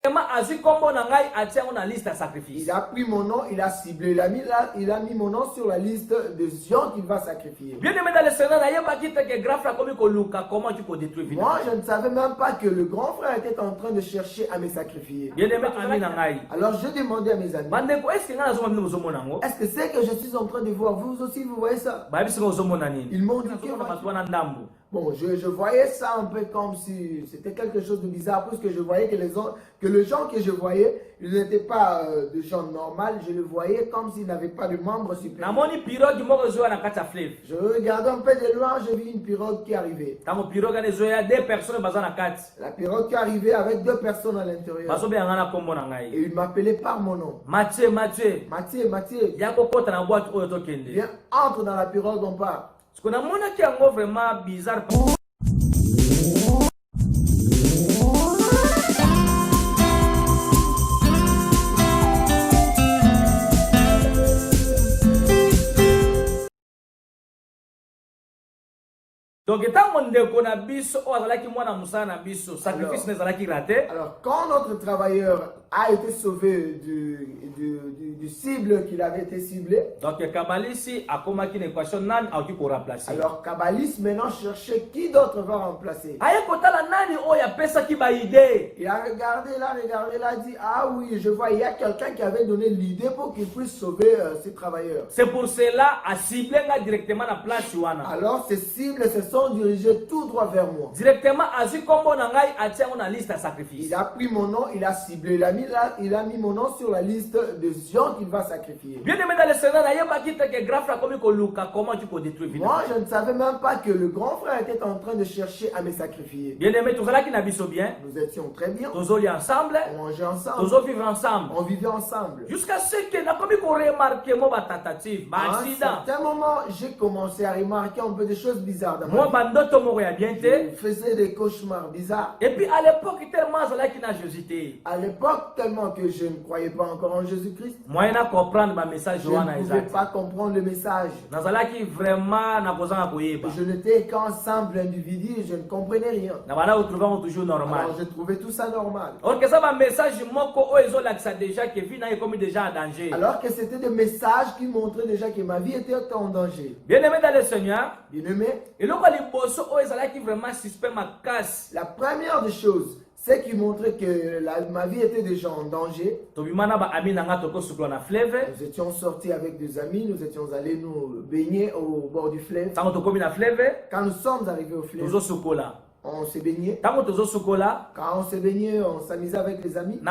Il a pris mon nom, il a ciblé, il a mis mon nom sur la liste des gens qu'il va sacrifier. Bien aimé dans le Seigneur, Moi, je ne savais même pas que le grand frère était en train de chercher à me sacrifier. bien aimé, Alors, je demandais à mes amis, est-ce que c'est que je suis en train de voir? Vous aussi, vous voyez ça? Ils m'ont dit que... Bon, je voyais ça un peu comme si c'était quelque chose de bizarre, puisque je voyais que les gens que je voyais, ils n'étaient pas de gens normaux, je les voyais comme s'ils n'avaient pas de membres supérieurs. Je regardais un peu de loin, j'ai vu une pirogue qui arrivait. La pirogue qui arrivait avec 2 personnes à l'intérieur. Et il m'appelait par mon nom. Mathieu, viens, entre dans la pirogue, on part. Vraiment bizarre. Donc, alors, quand notre travailleur a été sauvé du cible qu'il avait été ciblé, donc alors Kabbalis maintenant cherchait qui d'autre va remplacer. Il a regardé, il a dit, ah oui, je vois, il y a quelqu'un qui avait donné l'idée pour qu'il puisse sauver ces travailleurs. C'est pour cela à cibler directement la place. Alors ces cibles se sont dirigés tout droit vers moi. Directement à liste à sacrifice. Il a pris mon nom, il a ciblé, il a mis mon nom sur la liste des gens qu'il va sacrifier. Bien aimé dans le Seigneur, moi je ne savais même pas que le grand frère était en train de chercher à me sacrifier. Bien aimé, bien. Nous étions très bien. On ensemble. On mangeait ensemble. On vivait ensemble. On vivait ensemble. Jusqu'à ce que à un certain moment, j'ai commencé à remarquer un peu des choses bizarres dans ma vie. Je faisais des cauchemars bizarres. Et puis à l'époque, tellement à l'époque, tellement que je ne croyais pas encore en Jésus-Christ. Je ne pouvais pas comprendre le message. Je n'étais qu'un simple individu et je ne comprenais rien. Alors je trouvais tout ça normal. Alors que c'était des messages qui montraient déjà que ma vie était en danger. Bien aimé dans le Seigneur, la première des choses, c'est qui montrait que ma vie était déjà en danger. Nous étions sortis avec des amis, nous étions allés nous baigner au bord du fleuve. Quand nous sommes arrivés au fleuve, on s'est baigné. Quand on s'est baigné, on s'amusait avec les amis. Je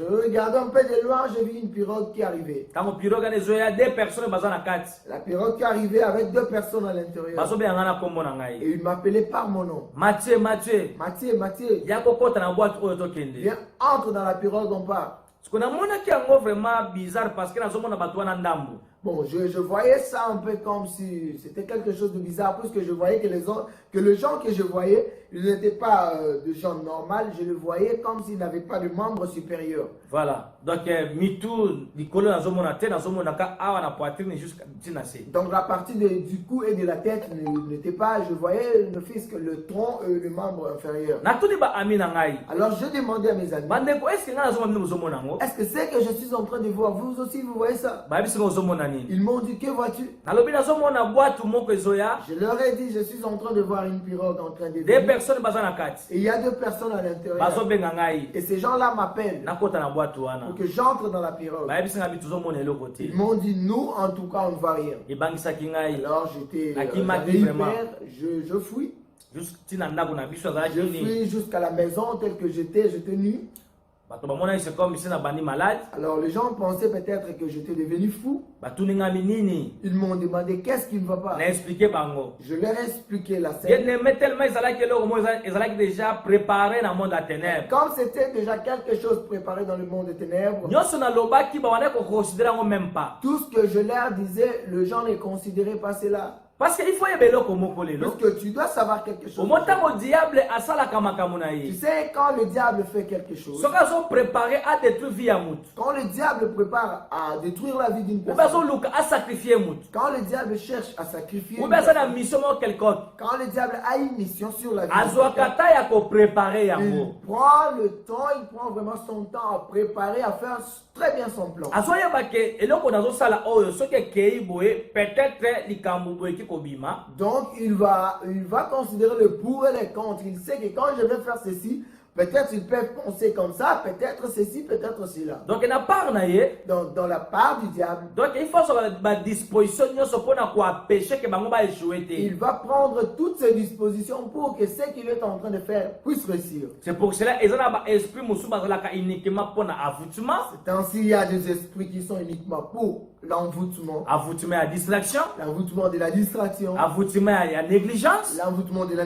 regardais un peu de loin, j'ai vu une pirogue qui arrivait. La pirogue qui arrivait avec 2 personnes à l'intérieur. Et il m'appelait par mon nom. Mathieu, viens, entre dans la pirogue, on part. Vraiment bizarre parce que bon, je voyais ça un peu comme si c'était quelque chose de bizarre, puisque je voyais que les gens que je voyais, ils n'étaient pas de gens normaux, je les voyais comme s'ils n'avaient pas de membres supérieurs. Voilà. Donc, donc la partie du cou et de la tête n'était pas, je voyais le tronc et le membre inférieur. Alors je demandais à mes amis, est-ce que c'est que je suis en train de voir? Vous aussi, vous voyez ça? Ils m'ont dit, que vois-tu? Je leur ai dit, je suis en train de voir une pirogue en train de venir. Et il y a 2 personnes à l'intérieur. Et ces gens-là m'appellent pour que j'entre dans la pirogue. Ils m'ont dit, nous, en tout cas, on ne voit rien. Alors j'étais je fuis. Je fuis jusqu'à la maison telle que j'étais nu. Alors les gens pensaient peut-être que j'étais devenu fou. Ils m'ont demandé qu'est-ce qui ne va pas. Je leur ai expliqué la scène. Comme c'était déjà quelque chose préparé dans le monde des ténèbres, tout ce que je leur disais, les gens ne considéraient pas cela. Parce qu'il faut y comme puisque tu dois savoir quelque chose. Au moment où le diable a ça la Tu sais, quand le diable fait quelque chose, ceux qui sont préparés à détruire vie à mout. quand le diable prépare à détruire la vie d'une personne, à sacrifier mout. quand le diable cherche à sacrifier Ou une bien ça personne, une mission quelconque. quand le diable a une mission sur la vie, Azwakata ya ko préparer ya il mo. prend le temps, il prend vraiment son temps à préparer, à faire très bien son plan. Azwaya bake eloko nazo sala oyo soki kei boye peut-être likambo boye ki kobima. Donc il va considérer le pour et les contre. Il sait que quand je vais faire ceci, peut-être ils peuvent penser comme ça, peut-être ceci, peut-être cela. Donc il n'a pas naie. Donc dans la part du diable, Donc il faut sur la disposition nyonso pona ko empêcher que bango ba échouer te. il va prendre toutes ses dispositions pour que ce qu'il est en train de faire puisse réussir. C'est pour cela ils ont un esprit musu bazalaka uniquement pona avoutement. C'est ainsi il y a des esprits qui sont uniquement pour l'envoûtement. Avoutement à distraction. L'envoûtement de la distraction. Avoutement à négligence. L'envoûtement de la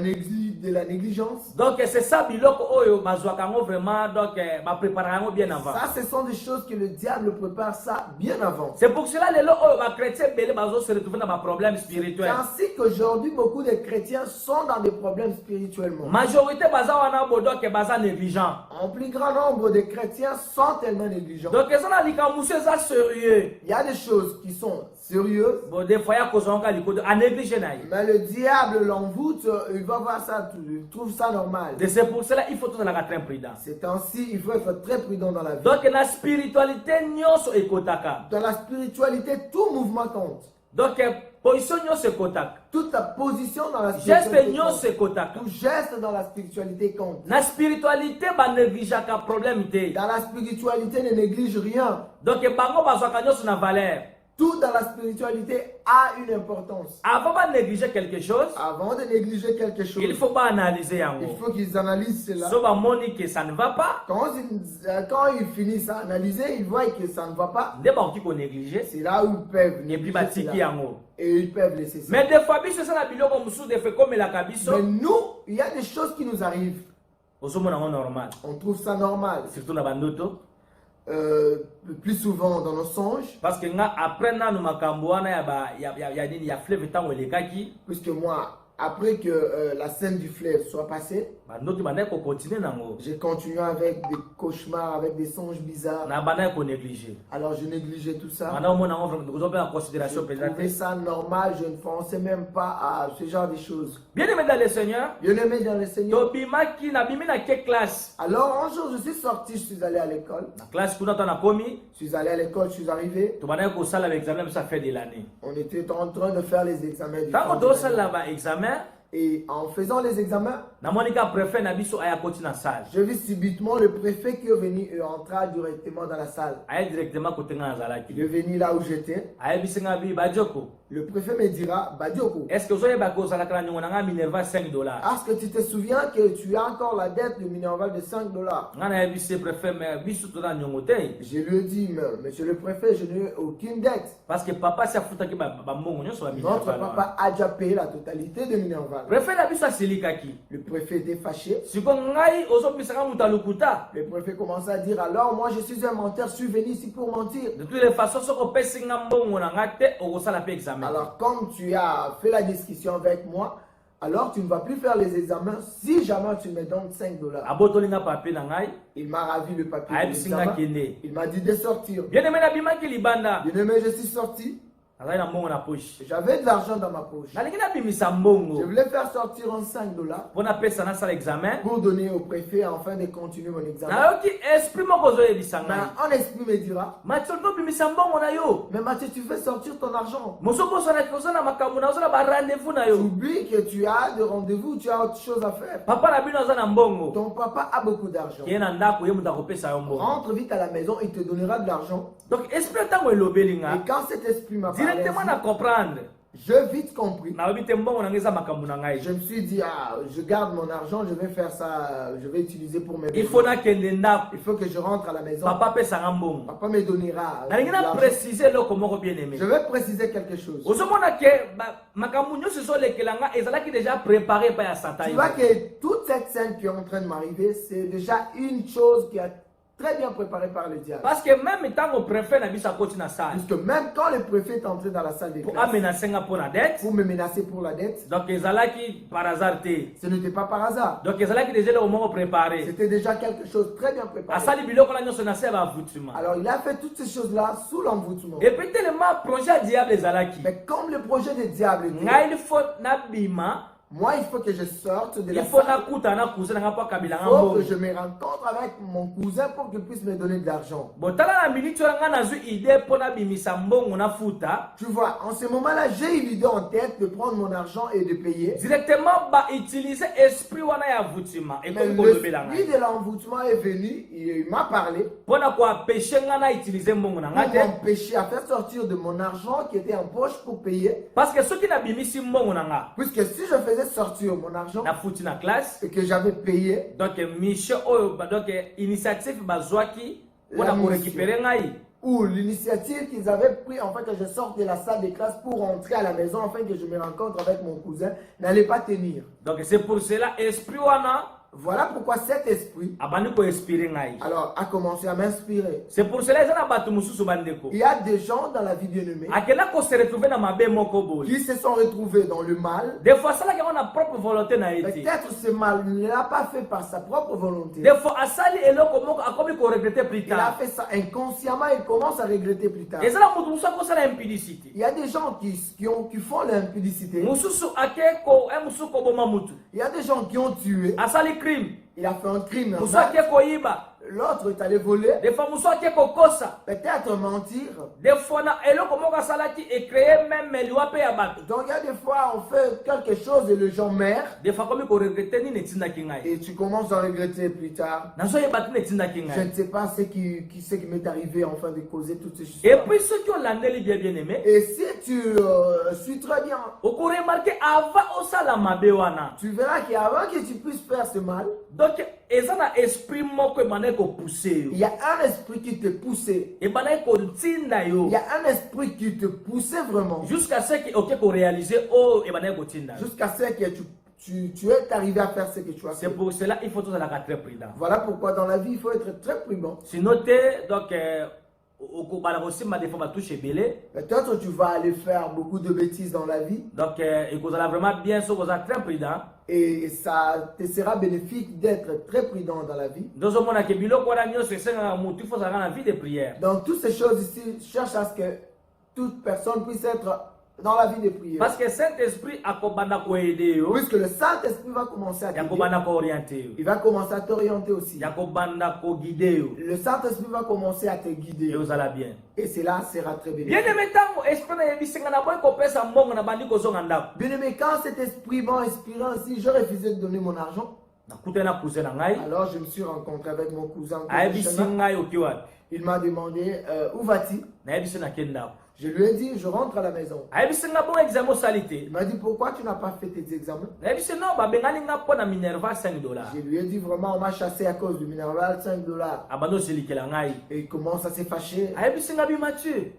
négligence. Donc c'est ça biloko oyo bazwakango vraiment donc ba préparer bien avant. Ça ce sont des choses que le diable prépare ça bien avant. C'est pour cela les oyo ba chrétiens belé bazo se retrouver dans un problème spirituel. Ainsi qu'aujourd'hui beaucoup de chrétiens sont dans des problèmes spirituellement. Majorité baza wana bodo ke baza négligent. Un plus grand nombre de chrétiens sont tellement négligents. Donc ça na likamusu ça sérieux. Il y a des choses qui sont sérieuses. Bon des fois ya kozonga likodo a négliger na. Mais le diable l'envoûte, il va voir ça, il trouve ça normal. Et c'est pour cela il faut tout la très prudent. C'est ainsi, il faut être très prudent dans la vie. Donc la spiritualité nyonso ekotaka. Dans la spiritualité, tout mouvement compte. Donc position nyonso ekotaka. Toute ta position dans la Geste spiritualité nyonso ekotaka. tout geste dans la spiritualité compte. Na spiritualité ba négligeaka problème te. Dans la spiritualité, ne néglige rien. Donc bango bazwaka nyonso na valeur. Tout dans la spiritualité a une importance. Avant de négliger quelque chose, Avant de négliger quelque chose, il faut pas analyser yango. il faut qu'ils analysent cela. So ba moni que ça ne va pas. Quand ils finissent à analyser, ils voient que ça ne va pas. Nde ba ki ko négliger. C'est là où ils peuvent Et puis négliger batiki cela. yango. Et ils peuvent laisser ça. Mais des fois biso ça na biloko musu de fait comme la kabiso. Mais nous, il y a des choses qui nous arrivent. Osomona ngo normal. On trouve ça normal. Surtout na bandoto. Le plus souvent dans nos songes. Parce que nga après na no makambo wana ya fleuve tango elekaki. Puisque moi, après que la scène du fleuve soit passée, Bandoto bana ko continuer nango. j'ai continué avec des cauchemars, avec des songes bizarres. Na bana ko négliger. Alors je négligeais tout ça. Bana mo nango vraiment en considération Je peut-être. trouvais ça normal, je ne pensais même pas à ce genre de choses. Bien aimé dans le Seigneur. Bien aimé dans le Seigneur. Tobimaki na bimi na quelle classe? Alors un jour je suis sorti, je suis allé à l'école. La classe kuna tana komi. Je suis allé à l'école, je suis arrivé. Tu vas ko sala l'examen ça fait de l'année. On était en train de faire les examens. du Tant fond que de tu l'année. sala ba examen, Et en faisant les examens, na monika préfet na biso aya koti na salle. je vis subitement le préfet qui est venu et entra directement dans la salle. Aya directement côté nga Il est zalaki. venu là où j'étais. Aya bisinga bi bajoko. Le préfet me dira, Badioko, Est-ce que vous avez ba ko sala kana nyonga nga Minerva $5? est-ce que tu te souviens que tu as encore la dette de Minerval de $5? Nga na bisi préfet mais biso to na nyongote. Je lui ai dit, mais monsieur le préfet, je n'ai aucune dette. Parce que papa s'est foutu ba mbongo nyonso ba Notre Minerva. papa a déjà payé la totalité de Minerval. Préfet na biso asilikaki. Le préfet était fâché. Siko ngai ozo bisaka mutalukuta. Le préfet commença à dire, alors moi je suis un menteur, je suis venu ici pour mentir. De toutes les façons soko pesinga mbongo na ngate okosala pe examen. Alors comme tu as fait la discussion avec moi, alors tu ne vas plus faire les examens si jamais tu me donnes $5. Abotolinga papier na ngai. Il m'a ravi le papier de Ayebi singa l'examen. kende. Il m'a dit de sortir. Bien aimé na bimaki libanda. Bien aimé, je suis sorti. Azali na mbongo na poche. J'avais de l'argent dans ma poche. Nalingi na bimisa Je mbongo. voulais faire sortir en $5 Pona pesa na sala examen. pour donner au préfet afin de continuer mon examen. Nayoki esprit moko zo yebisa Mais ngai. un esprit me dira, Mathieu to bimisa mbongo na yo. mais Mathieu, tu fais sortir ton argent. Mosoko so na kosa na makambo na zo na ba rendez-vous na Tu yo. oublies que tu as des rendez-vous, tu as autre chose à faire. Papa na bino za na mbongo. Ton papa a beaucoup d'argent. Kiye na ndako ye muta kopesa yo mbongo. Rentre vite à la maison, il te donnera de l'argent. Donc esprit tango elobeli nga. Et quand cet esprit m'a parlé, Directement na ainsi, comprendre. j'ai vite compris. Na obi te mbongo na ngeza makambo na ngai. Je me suis dit, ah, je garde mon argent, je vais faire ça, je vais utiliser pour mes Il besoins. faut na kende ndako. Il faut que je rentre à la maison. Papa pesa nga mbongo. Papa me donnera. Nalingi na l'argent. préciser loko moko bien aimé. Je vais préciser quelque chose. Ozomona ke makambo nyonso ezolekelanga ezalaki déjà préparé par ya Tu Satan. vois que toute cette scène qui est en train de m'arriver, c'est déjà une chose qui a très bien préparé par le diable. Parce que même tant que préfet n'a pas côté na salle. Puisque même quand le préfet est entré dans la salle des Pour classes, amener pour la dette. pour me menacer pour la dette, Donc ezalaki par hasard té. ce n'était pas par hasard. Donc ezalaki déjà le moment préparé. C'était déjà quelque chose très bien préparé. Asali biloko la nyonso na se ba voutuma. Alors il a fait toutes ces choses-là sous l'envoûtement. Et puis tellement projet diable ezalaki. Mais comme le projet des diables était, Nga il faut na bima. moi il faut que je sorte de la Il faut salle. na kuta na cousin na pa kabila Il faut ngambo. que je me rencontre avec mon cousin pour qu'il puisse me donner de l'argent. Bon tala na minute nga na zu idée pour na bimisa mbongo na futa. Tu vois, en ce moment-là, j'ai eu l'idée en tête de prendre mon argent et de payer. Directement ba utiliser esprit wana ya vutima. Et Mais comme kolobela nga. l'esprit de l'envoûtement est venu, il m'a parlé Pour na kwa péché nga na utiliser mbongo na pour nga te. m'empêcher à faire sortir de mon argent qui était en poche pour payer. Parce que ceux qui na bimisi mbongo na nga. Puisque si je faisais sortir mon argent Na futi na classe. et que j'avais payé, Donc mission oyo donc initiative bazwaki pour La mission. récupérer ngai. ou l'initiative qu'ils avaient pris afin que je sorte de la salle de classe pour rentrer à la maison afin que je me rencontre avec mon cousin n'allait pas tenir. Donc c'est pour cela esprit wana Voilà pourquoi cet esprit abandi ko inspirer ngai. alors a commencé à m'inspirer. C'est pour cela ezana batu mususu bandeko. Il y a des gens dans la vie bien-aimée Akela ko se retrouver na mabe moko boy. qui se sont retrouvés dans le mal. Des fois ça on a propre volonté na été. Peut-être ce mal, il ne l'a pas fait par sa propre volonté. Des fois asali eloko moko akomi ko regretter plus Il a tard. fait ça inconsciemment, il commence à regretter plus tard. Ezana mutu musa ko sala impudicité. Il y a des gens qui font l'impudicité. Mususu akeko mususu ko boma mutu. Il y a des gens qui ont tué. Asali crime. Il a fait un crime. Musu akeko iba. L'autre est allé voler. Des fois musu akeko kosa. Peut-être mentir. Des fois na eloko moko salaki et créer même liwa pe ya bato. Donc il y a des fois on fait quelque chose et le gens meurt. Des fois comme ko regretter ni netinda kingai. Et tu commences à regretter plus tard. Nazo ye bato netinda Je kingai. ne sais pas ce qui m'est arrivé enfin de causer toutes ces choses. Et puis ceux qui ont landeli bien aimé, Et si tu suis très bien, on peut remarquer avant osala mabe wana. tu verras qu'avant que tu puisses faire ce mal, Donc ezana esprit moko ebana ko pousser il yo. y a un esprit qui te poussait. Ebana ko tinda yo. Il y a un esprit qui te poussait vraiment. Jusqu'à ce que OK ko réaliser oh ebana ko tinda. Jusqu'à ce que tu es arrivé à faire ce que tu as fait. C'est pour cela il faut tous la très prudent. Voilà pourquoi dans la vie, il faut être très prudent. Sinon te donc au bala aussi ma des fois ba toucher belé. Peut-être tu vas aller faire beaucoup de bêtises dans la vie Donc il faut vraiment bien so vous très prudent. et ça te sera bénéfique d'être très prudent dans la vie. Dans ce monde que biloko wana nyonso senga mutu faut ça na vie de prière. Donc toutes ces choses ici, cherche à ce que toute personne puisse être dans la vie de prière. Parce que Saint-Esprit akobanda ko aider yo. Puisque le Saint-Esprit va commencer à t'aider. Yakobanda ko orienter yo. Il va commencer à t'orienter aussi. Yakobanda ko guider yo. Le Saint-Esprit va commencer à te guider. Et vous allez bien. Et cela sera très bénéfique. Bien aimé tango esprit na yebisinga na boy ko pesa mbongo na bandi ko zonga ndako. Bien aimé, quand cet esprit m'a inspiré ainsi, je refusais de donner mon argent. Na kutana cousin na ngai. Alors je me suis rencontré avec mon cousin. Ayebisinga yo kiwa. Il m'a demandé où vas-tu? Na yebisina kenda. Je lui ai dit je rentre à la maison. Ayebisinga bon examen salité. Il m'a dit pourquoi tu n'as pas fait tes examens? Na yebisina no ba bengali nga po na Minerva $5. Je lui ai dit vraiment on m'a chassé à cause du minéral $5. Abando silikela ngai. Et il commence à se fâcher. Ayebisinga bi Mathieu.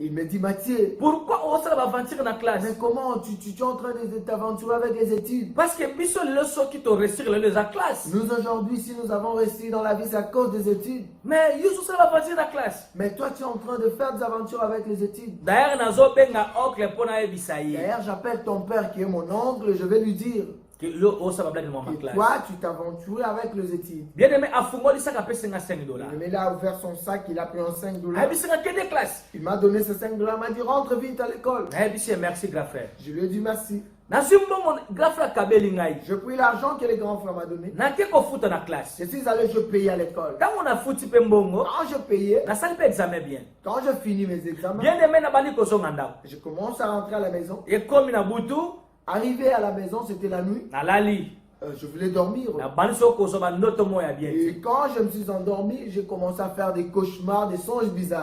Il me dit Mathieu, Pourquoi on se va aventure dans la classe? mais comment tu es en train de t'aventurer avec les études? Parce que biso le so qui te restir le la classe. Nous aujourd'hui, si nous avons réussi dans la vie, c'est à cause des études. Mais yo so va aventure dans la classe. Mais toi, tu es en train de faire des aventures avec les études. D'ailleurs nazo benga oncle pona yebisaye. D'ailleurs, j'appelle ton père qui est mon oncle et je vais lui dire Que yo o sa blague dans ma que classe. toi, tu t'aventurais avec les études. Bien aimé afungoli saka pesa nga $5. Mais là, il a ouvert son sac, il a pris un $5. Ayebisinga kende classe. Il m'a donné ce $5, il m'a dit rentre vite à l'école. Ayebisi merci grand frère. Je lui ai dit merci. Nazimbongo grand frère kabeli ngai. Je pris l'argent que le grand frère m'a donné. Nake ko futa na classe. Je suis allé, je payais à l'école. Quand on a foutu pe mbongo, Quand je payais, na sali pe examen bien. quand je finis mes examens, Bien aimé na bali ko zonga ndako. je commence à rentrer à la maison. Et comme na butu Arrivé à la maison, c'était la nuit. na lali. Je voulais dormir. Na bali so ko so ba noto moya bien. Et quand je me suis endormi, j'ai commencé à faire des cauchemars, des songes bizarres.